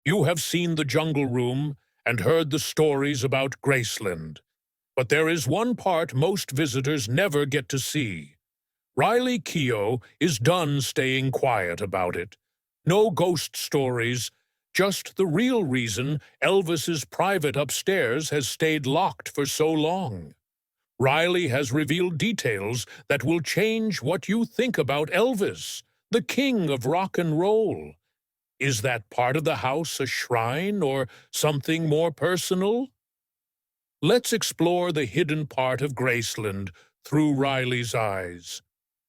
You have seen the Jungle Room and heard the stories about Graceland. But there is one part most visitors never get to see. Riley Keough is done staying quiet about it. No ghost stories, just the real reason Elvis's private upstairs has stayed locked for so long. Riley has revealed details that will change what you think about Elvis, the king of rock and roll. Is that part of the house a shrine or something more personal? Let's explore the hidden part of Graceland through Riley's eyes.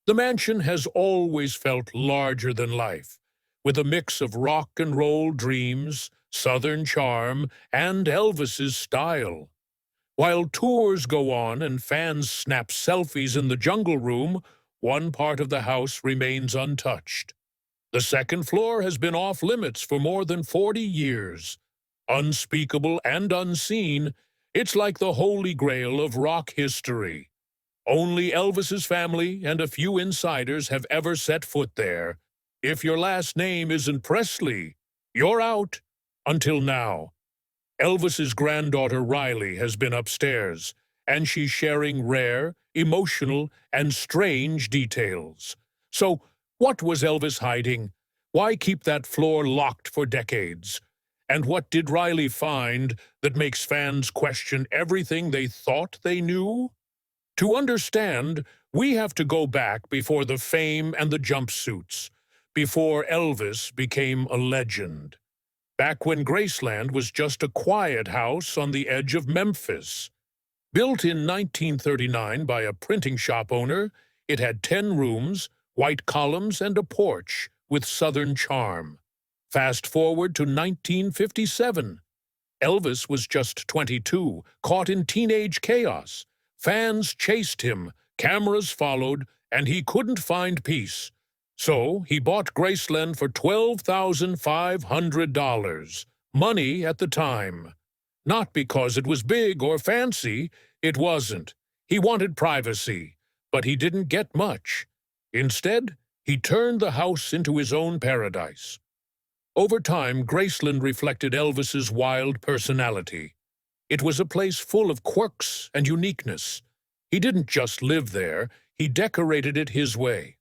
The mansion has always felt larger than life, with a mix of rock and roll dreams, Southern charm, and Elvis's style. While tours go on and fans snap selfies in the Jungle Room, one part of the house remains untouched. The second floor has been off limits for more than 40 years. Unspeakable and unseen, it's like the holy grail of rock history. Only Elvis's family and a few insiders have ever set foot there. If your last name isn't Presley, you're out. Until now. Elvis's granddaughter Riley has been upstairs, and she's sharing rare, emotional, and strange details. So, what was Elvis hiding? Why keep that floor locked for decades? And what did Riley find that makes fans question everything they thought they knew? To understand, we have to go back before the fame and the jumpsuits, before Elvis became a legend. Back when Graceland was just a quiet house on the edge of Memphis. Built in 1939 by a printing shop owner, it had 10 rooms, white columns, and a porch with Southern charm. Fast forward to 1957. Elvis was just 22, caught in teenage chaos. Fans chased him, cameras followed, and he couldn't find peace. So he bought Graceland for $12,500, money at the time. Not because it was big or fancy, it wasn't. He wanted privacy, but he didn't get much. Instead, he turned the house into his own paradise. Over time, Graceland reflected Elvis's wild personality. It was a place full of quirks and uniqueness. He didn't just live there, he decorated it his way.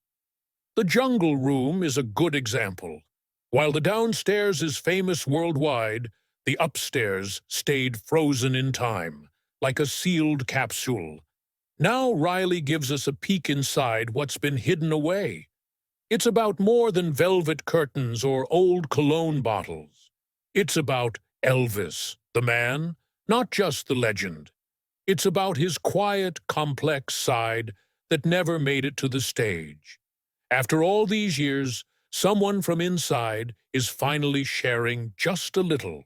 The Jungle Room is a good example. While the downstairs is famous worldwide, the upstairs stayed frozen in time, like a sealed capsule. Now Riley gives us a peek inside what's been hidden away. It's about more than velvet curtains or old cologne bottles. It's about Elvis, the man, not just the legend. It's about his quiet, complex side that never made it to the stage. After all these years, someone from inside is finally sharing just a little.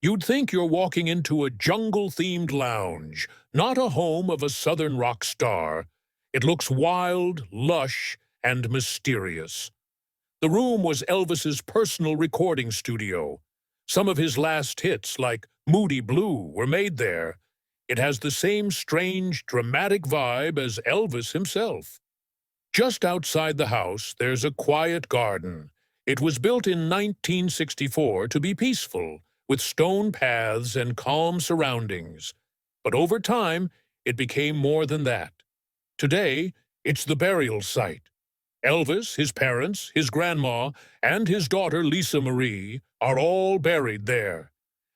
You'd think you're walking into a jungle-themed lounge, not a home of a southern rock star. It looks wild, lush, and mysterious. The room was Elvis's personal recording studio. Some of his last hits, like Moody Blue, were made there. It has the same strange, dramatic vibe as Elvis himself. Just outside the house, there's a quiet garden. It was built in 1964 to be peaceful, with stone paths and calm surroundings. But over time, it became more than that. Today, it's the burial site. Elvis, his parents, his grandma, and his daughter Lisa Marie are all buried there.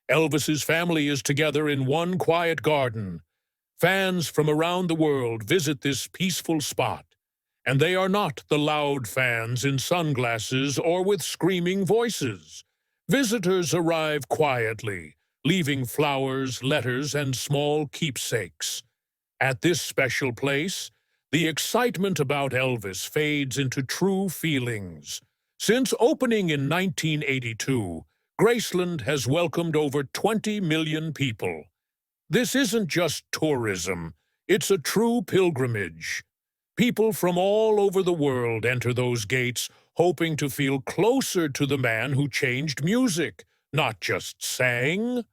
Elvis's family is together in one quiet garden. Fans from around the world visit this peaceful spot. And they are not the loud fans in sunglasses or with screaming voices. Visitors arrive quietly, leaving flowers, letters, and small keepsakes. At this special place, the excitement about Elvis fades into true feelings. Since opening in 1982, Graceland has welcomed over 20 million people. This isn't just tourism, it's a true pilgrimage. People from all over the world enter those gates hoping to feel closer to the man who changed music, not just sang.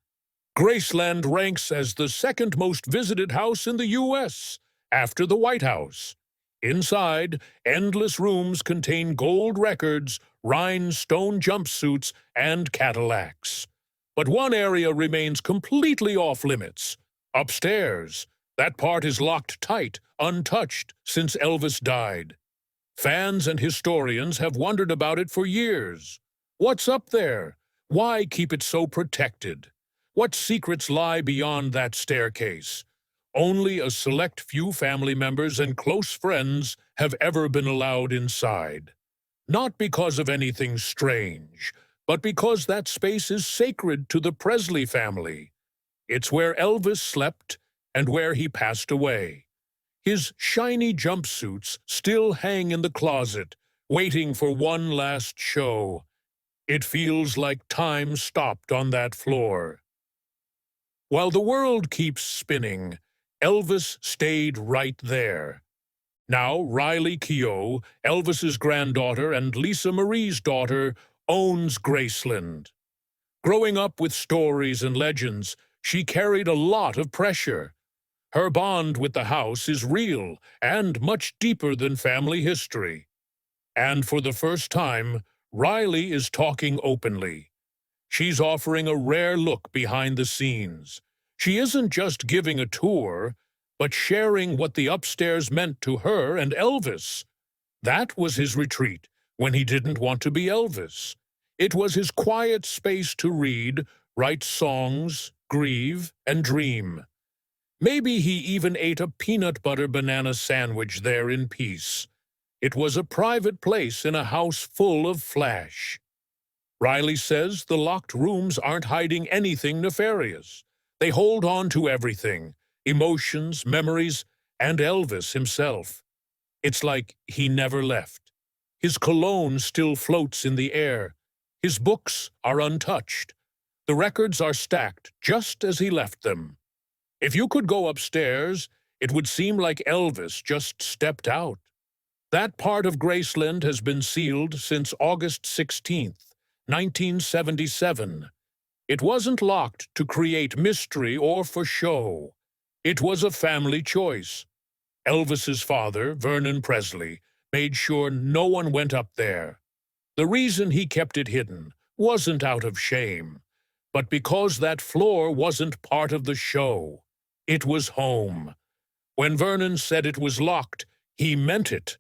Graceland ranks as the second most visited house in the U.S., after the White House. Inside, endless rooms contain gold records, rhinestone jumpsuits, and Cadillacs. But one area remains completely off-limits. Upstairs. That part is locked tight, untouched, since Elvis died. Fans and historians have wondered about it for years. What's up there? Why keep it so protected? What secrets lie beyond that staircase? Only a select few family members and close friends have ever been allowed inside. Not because of anything strange, but because that space is sacred to the Presley family. It's where Elvis slept and where he passed away. His shiny jumpsuits still hang in the closet, waiting for one last show. It feels like time stopped on that floor. While the world keeps spinning, Elvis stayed right there. Now Riley Keough, Elvis's granddaughter and Lisa Marie's daughter, owns Graceland. Growing up with stories and legends, she carried a lot of pressure. Her bond with the house is real and much deeper than family history. And for the first time, Riley is talking openly. She's offering a rare look behind the scenes. She isn't just giving a tour, but sharing what the upstairs meant to her and Elvis. That was his retreat when he didn't want to be Elvis. It was his quiet space to read, write songs, grieve, and dream. Maybe he even ate a peanut butter banana sandwich there in peace. It was a private place in a house full of flash. Riley says the locked rooms aren't hiding anything nefarious. They hold on to everything, emotions, memories, and Elvis himself. It's like he never left. His cologne still floats in the air. His books are untouched. The records are stacked just as he left them. If you could go upstairs, it would seem like Elvis just stepped out. That part of Graceland has been sealed since August 16th. 1977. It wasn't locked to create mystery or for show. It was a family choice. Elvis's father, Vernon Presley, made sure no one went up there. The reason he kept it hidden wasn't out of shame, but because that floor wasn't part of the show. It was home. When Vernon said it was locked, he meant it.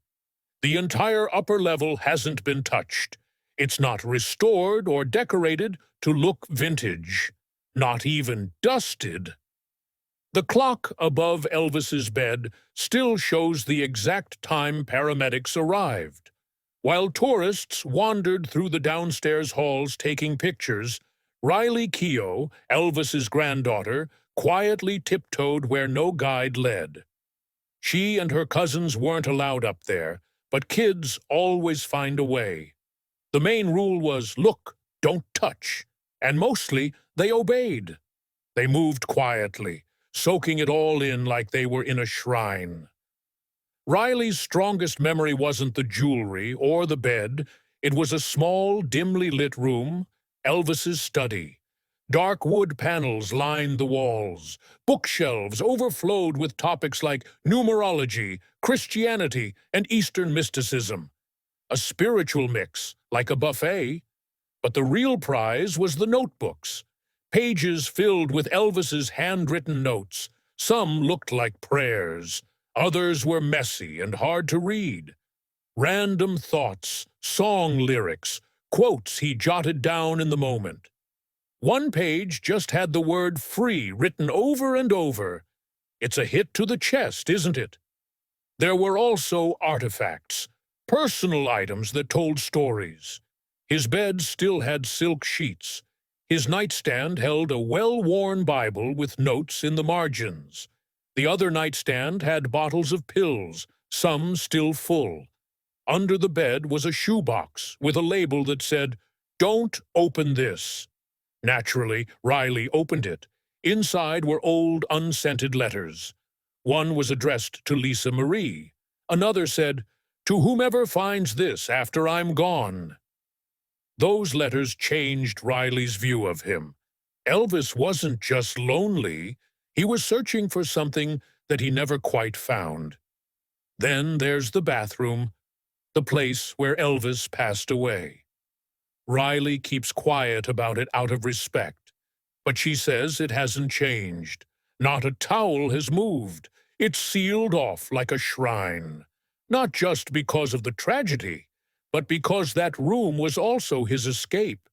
The entire upper level hasn't been touched. It's not restored or decorated to look vintage, not even dusted. The clock above Elvis's bed still shows the exact time paramedics arrived. While tourists wandered through the downstairs halls taking pictures, Riley Keough, Elvis's granddaughter, quietly tiptoed where no guide led. She and her cousins weren't allowed up there, but kids always find a way. The main rule was, look, don't touch, and mostly they obeyed. They moved quietly, soaking it all in like they were in a shrine. Riley's strongest memory wasn't the jewelry or the bed. It was a small, dimly lit room, Elvis's study. Dark wood panels lined the walls. Bookshelves overflowed with topics like numerology, Christianity, and Eastern mysticism. A spiritual mix, like a buffet. But the real prize was the notebooks. Pages filled with Elvis's handwritten notes. Some looked like prayers. Others were messy and hard to read. Random thoughts, song lyrics, quotes he jotted down in the moment. One page just had the word free written over and over. It's a hit to the chest, isn't it? There were also artifacts, personal items that told stories. His bed still had silk sheets. His nightstand held a well-worn Bible with notes in the margins. The other nightstand had bottles of pills, some still full. Under the bed was a shoebox with a label that said, "Don't open this." Naturally, Riley opened it. Inside were old, unscented letters. One was addressed to Lisa Marie. Another said, "To whomever finds this after I'm gone." Those letters changed Riley's view of him. Elvis wasn't just lonely. He was searching for something that he never quite found. Then there's the bathroom, the place where Elvis passed away. Riley keeps quiet about it out of respect, but she says it hasn't changed. Not a towel has moved. It's sealed off like a shrine. Not just because of the tragedy, but because that room was also his escape.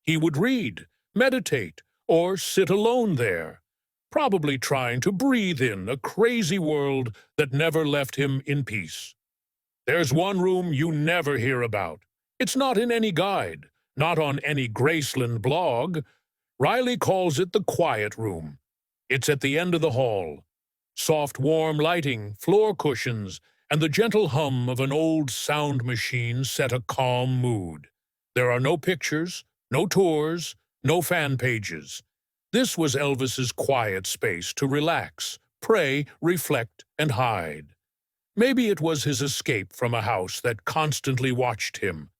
He would read, meditate, or sit alone there, probably trying to breathe in a crazy world that never left him in peace. There's one room you never hear about. It's not in any guide, not on any Graceland blog. Riley calls it the quiet room. It's at the end of the hall. Soft, warm lighting, floor cushions, and the gentle hum of an old sound machine set a calm mood. There are no pictures, no tours, no fan pages. This was Elvis's quiet space to relax, pray, reflect, and hide. Maybe it was his escape from a house that constantly watched him.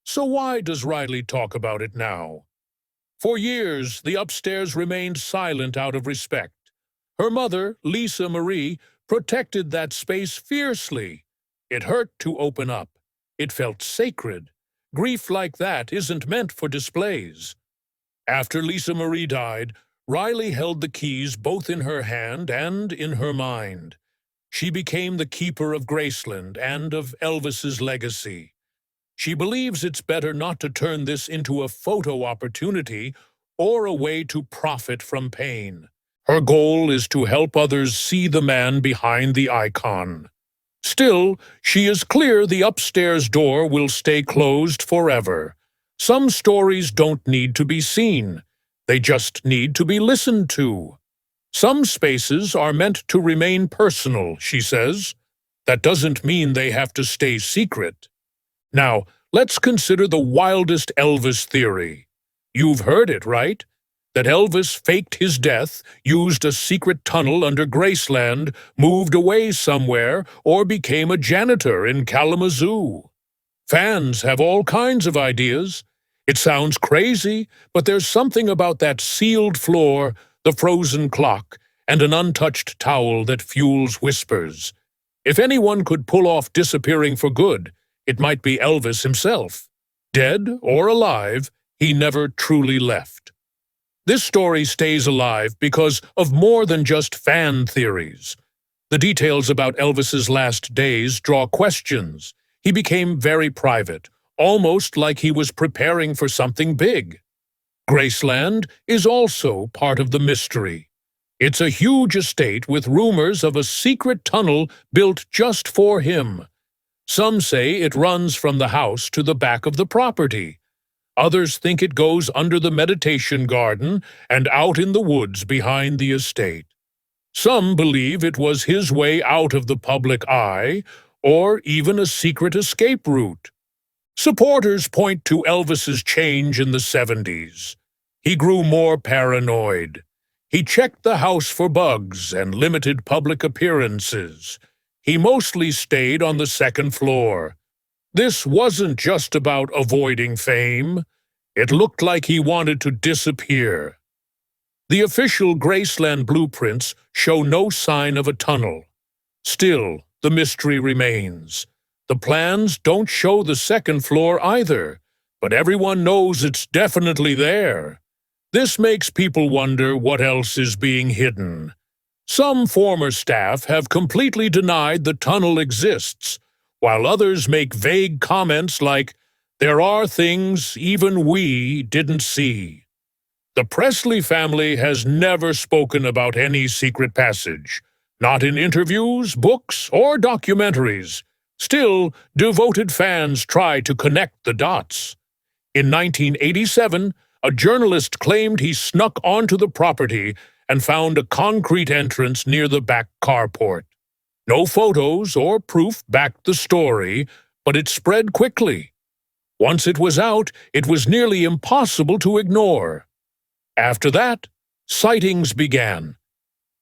So why does Riley talk about it now? For years, the upstairs remained silent out of respect. Her mother, Lisa Marie, protected that space fiercely. It hurt to open up. It felt sacred. Grief like that isn't meant for displays. After Lisa Marie died, Riley held the keys both in her hand and in her mind. She became the keeper of Graceland and of Elvis's legacy. She believes it's better not to turn this into a photo opportunity or a way to profit from pain. Her goal is to help others see the man behind the icon. Still, she is clear the upstairs door will stay closed forever. Some stories don't need to be seen. They just need to be listened to. Some spaces are meant to remain personal, she says. That doesn't mean they have to stay secret. Now, let's consider the wildest Elvis theory. You've heard it, right? That Elvis faked his death, used a secret tunnel under Graceland, moved away somewhere, or became a janitor in Kalamazoo. Fans have all kinds of ideas. It sounds crazy, but there's something about that sealed floor, the frozen clock, and an untouched towel that fuels whispers. If anyone could pull off disappearing for good, it might be Elvis himself. Dead or alive, he never truly left. This story stays alive because of more than just fan theories. The details about Elvis's last days draw questions. He became very private, almost like he was preparing for something big. Graceland is also part of the mystery. It's a huge estate with rumors of a secret tunnel built just for him. Some say it runs from the house to the back of the property. Others think it goes under the meditation garden and out in the woods behind the estate. Some believe it was his way out of the public eye, or even a secret escape route. Supporters point to Elvis's change in the 70s. He grew more paranoid. He checked the house for bugs and limited public appearances. He mostly stayed on the second floor. This wasn't just about avoiding fame. It looked like he wanted to disappear. The official Graceland blueprints show no sign of a tunnel. Still, the mystery remains. The plans don't show the second floor either, but everyone knows it's definitely there. This makes people wonder what else is being hidden. Some former staff have completely denied the tunnel exists, while others make vague comments like, "There are things even we didn't see." The Presley family has never spoken about any secret passage, not in interviews, books, or documentaries. Still, devoted fans try to connect the dots. In 1987, a journalist claimed he snuck onto the property and found a concrete entrance near the back carport. No photos or proof backed the story, but it spread quickly. Once it was out, it was nearly impossible to ignore. After that, sightings began.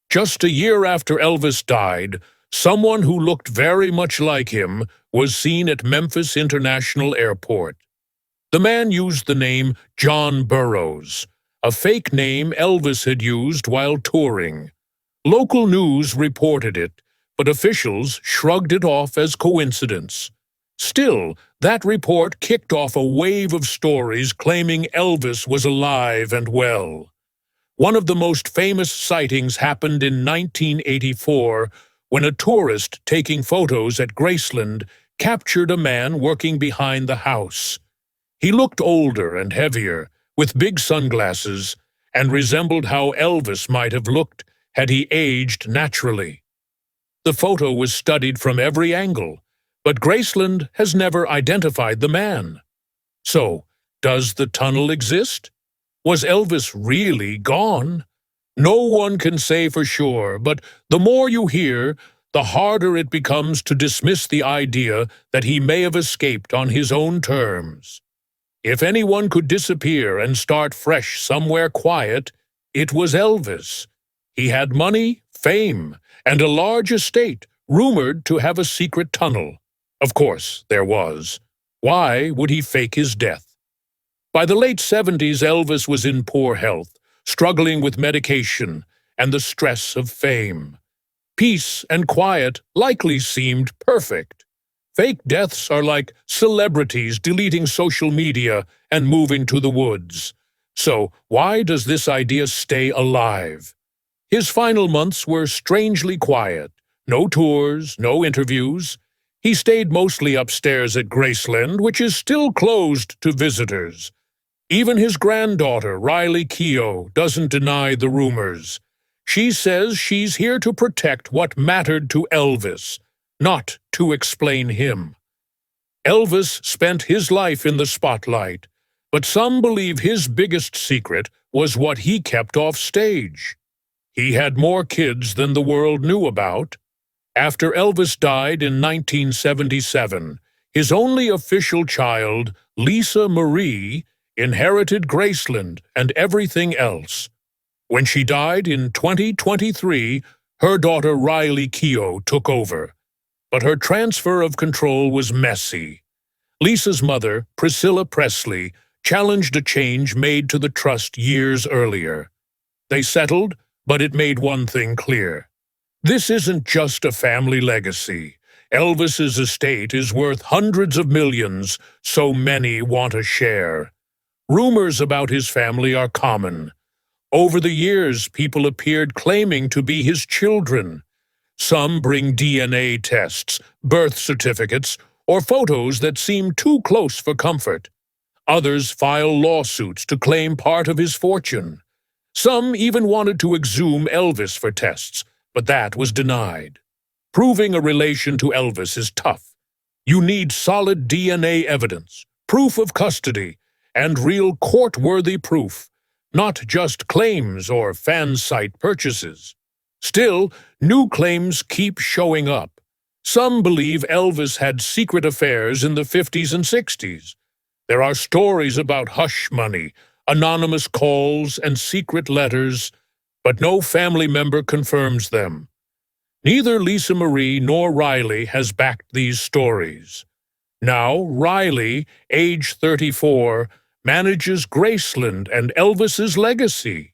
Just a year after Elvis died, someone who looked very much like him was seen at Memphis International Airport. The man used the name John Burroughs, a fake name Elvis had used while touring. Local news reported it, but officials shrugged it off as coincidence. Still, that report kicked off a wave of stories claiming Elvis was alive and well. One of the most famous sightings happened in 1984 when a tourist taking photos at Graceland captured a man working behind the house. He looked older and heavier, with big sunglasses, and resembled how Elvis might have looked had he aged naturally. The photo was studied from every angle, but Graceland has never identified the man. So, does the tunnel exist? Was Elvis really gone? No one can say for sure, but the more you hear, the harder it becomes to dismiss the idea that he may have escaped on his own terms. If anyone could disappear and start fresh somewhere quiet, it was Elvis. He had money, fame, and a large estate, rumored to have a secret tunnel. Of course, there was. Why would he fake his death? By the late 70s, Elvis was in poor health, struggling with medication and the stress of fame. Peace and quiet likely seemed perfect. Fake deaths are like celebrities deleting social media and moving to the woods. So why does this idea stay alive? His final months were strangely quiet. No tours, no interviews. He stayed mostly upstairs at Graceland, which is still closed to visitors. Even his granddaughter, Keough, doesn't deny the rumors. She says she's here to protect what mattered to Elvis, not to explain him. Elvis spent his life in the spotlight, but some believe his biggest secret was what he kept off stage. He had more kids than the world knew about. After Elvis died in 1977, his only official child, Lisa Marie, inherited Graceland and everything else. When she died in 2023, her daughter Keough took over. But her transfer of control was messy. Lisa's mother, Priscilla Presley, challenged a change made to the trust years earlier. They settled, but it made one thing clear. This isn't just a family legacy. Elvis's estate is worth hundreds of millions, so many want a share. Rumors about his family are common. Over the years, people appeared claiming to be his children. Some bring DNA tests, birth certificates, or photos that seem too close for comfort. Others file lawsuits to claim part of his fortune. Some even wanted to exhume Elvis for tests, but that was denied. Proving a relation to Elvis is tough. You need solid DNA evidence, proof of custody, and real court-worthy proof, not just claims or fan site purchases. Still, new claims keep showing up. Some believe Elvis had secret affairs in the 50s and 60s. There are stories about hush money, anonymous calls, and secret letters, but no family member confirms them. Neither Lisa Marie nor Riley has backed these stories. Now, Riley, age 34, manages Graceland and Elvis's legacy.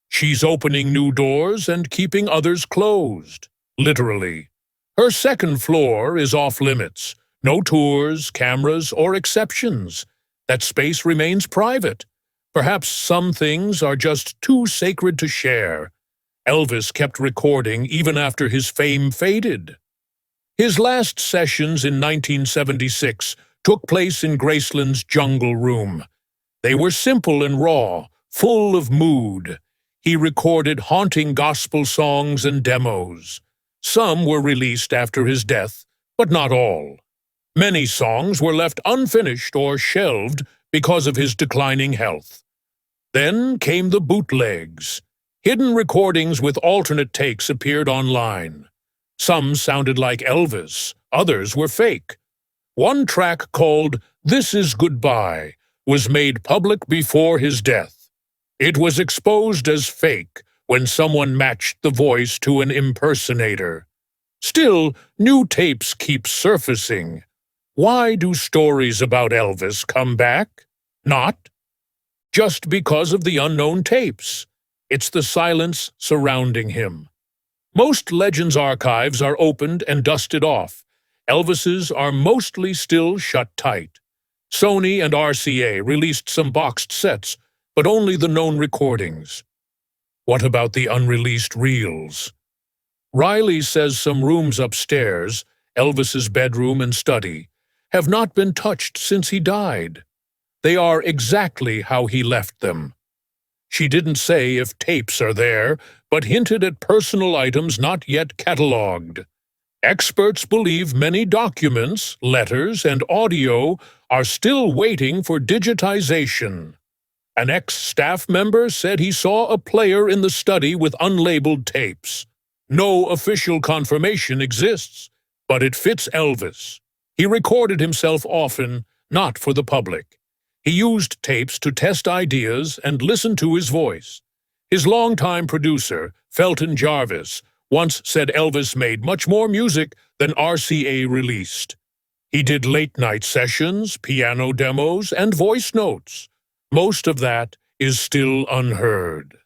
She's opening new doors and keeping others closed, literally. Her second floor is off limits. No tours, cameras, or exceptions. That space remains private. Perhaps some things are just too sacred to share. Elvis kept recording even after his fame faded. His last sessions in 1976 took place in Graceland's Jungle Room. They were simple and raw, full of mood. He recorded haunting gospel songs and demos. Some were released after his death, but not all. Many songs were left unfinished or shelved because of his declining health. Then came the bootlegs. Hidden recordings with alternate takes appeared online. Some sounded like Elvis, others were fake. One track called "This Is Goodbye" was made public before his death. It was exposed as fake when someone matched the voice to an impersonator. Still, new tapes keep surfacing. Why do stories about Elvis come back? Not just because of the unknown tapes. It's the silence surrounding him. Most Legends archives are opened and dusted off. Elvis's are mostly still shut tight. Sony and RCA released some boxed sets, but only the known recordings. What about the unreleased reels? Riley says some rooms upstairs, Elvis's bedroom and study, have not been touched since he died. They are exactly how he left them. She didn't say if tapes are there, but hinted at personal items not yet catalogued. Experts believe many documents, letters, and audio are still waiting for digitization. An ex-staff member said he saw a player in the study with unlabeled tapes. No official confirmation exists, but it fits Elvis. He recorded himself often, not for the public. He used tapes to test ideas and listen to his voice. His longtime producer, Felton Jarvis, once said Elvis made much more music than RCA released. He did late-night sessions, piano demos, and voice notes. Most of that is still unheard.